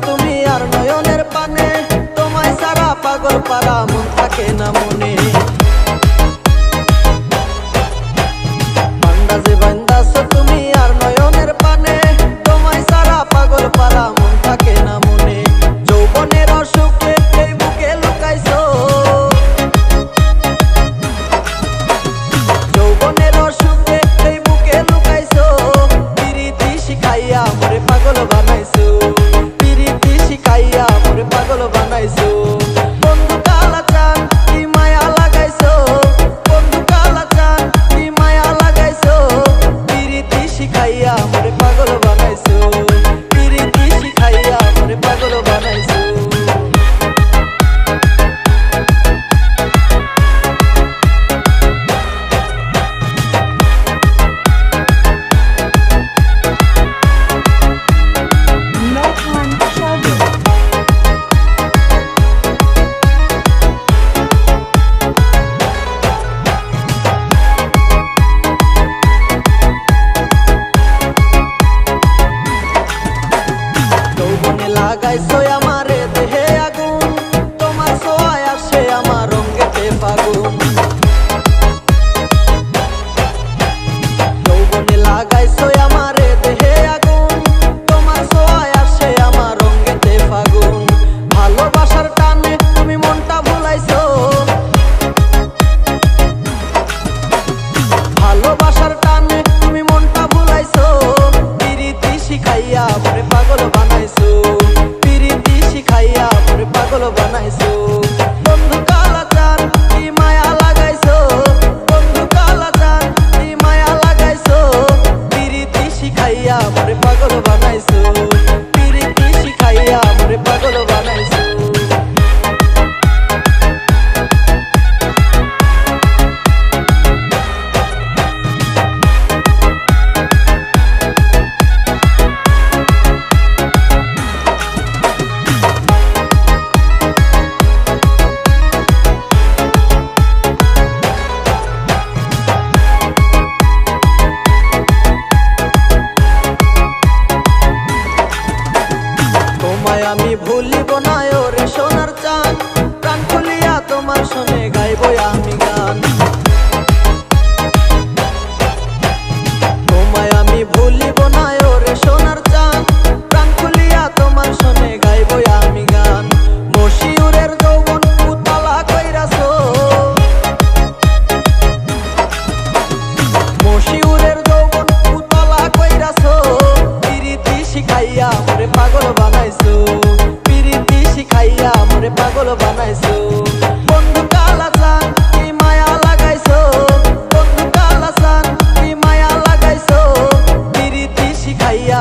তুমি আর নয়নের পানে, তোমায় সারা পাগল পারা মন থাকে না মনে। বান্দাজে বান্দাছো তুমি আর নয়নের পানে, তোমায় সারা পাগল পারা মন থাকে না মনে। যৌবনের অসুখে এই বুকে লুকাইছো, যৌবনের অসুখে এই বুকে লুকাইছো। পিরিতি শিখাইয়া মোরে পাগল বানাইছো, শিখাইয়া মোরে পাগল বানাইছো। বন্ধু কালাচান কি মায়া লাগাইছো, বন্ধু কালাচান কি মায়া লাগাইছো। পিরিতি শিখাইয়া মোরে পাগল বানাইছো, পিরিতি শিখাইয়া মোরে পাগল বানাইছো। লাগাইছো আমারে দেহে আগুন, তোমার ছোঁয়ায় আসে আমার রঙেতে ফাগুন। যৌবনে লাগাইছো আমারে দেহে আগুন, তোমার ছোঁয়ায় আসে আমার রঙেতে ফাগুন। ভালোবাসার টানে তুমি মনটা ভুলাইছো, ভালোবাসার টানে তুমি মনটা ভুলাইছো। পিরিতি শিখাইয়া মোরে পাগল বানাইছো, শিখাইয়া মোরে পাগল বানাইছো। বন্ধু কালাচান কি মায়া লাগাইছো, বন্ধু কালাচান কি মায়া লাগাইছো। পিরিতি শিখাইয়া মোরে পাগল বানাইছো, পিরিতি শিখাইয়া মোরে পাগল বানাইছো। আমি ভুলিব না ওরে সোনার চাঁদ, প্রাণ খুলিয়া তোমার শোনে গাইব আমি গান। তোমায় আমি ভুলিব না ওরে সোনার চাঁদ, প্রাণ খুলিয়া তোমার শোনে গাইব আমি গান। মশিউরের যৌবন উতলা কইরাছো, মশিউরের যৌবন উতলা কইরাছো। পিরিতি শিখাইয়া মোরে পাগল বানাইছো, পিরিতি শিখাইয়া মোরে পাগল বানাইছো। বন্ধু কালাচান কি মায়া লাগাইছো, বন্ধু কালাচান কি মায়া লাগাইছো। পিরিতি শিখাইয়া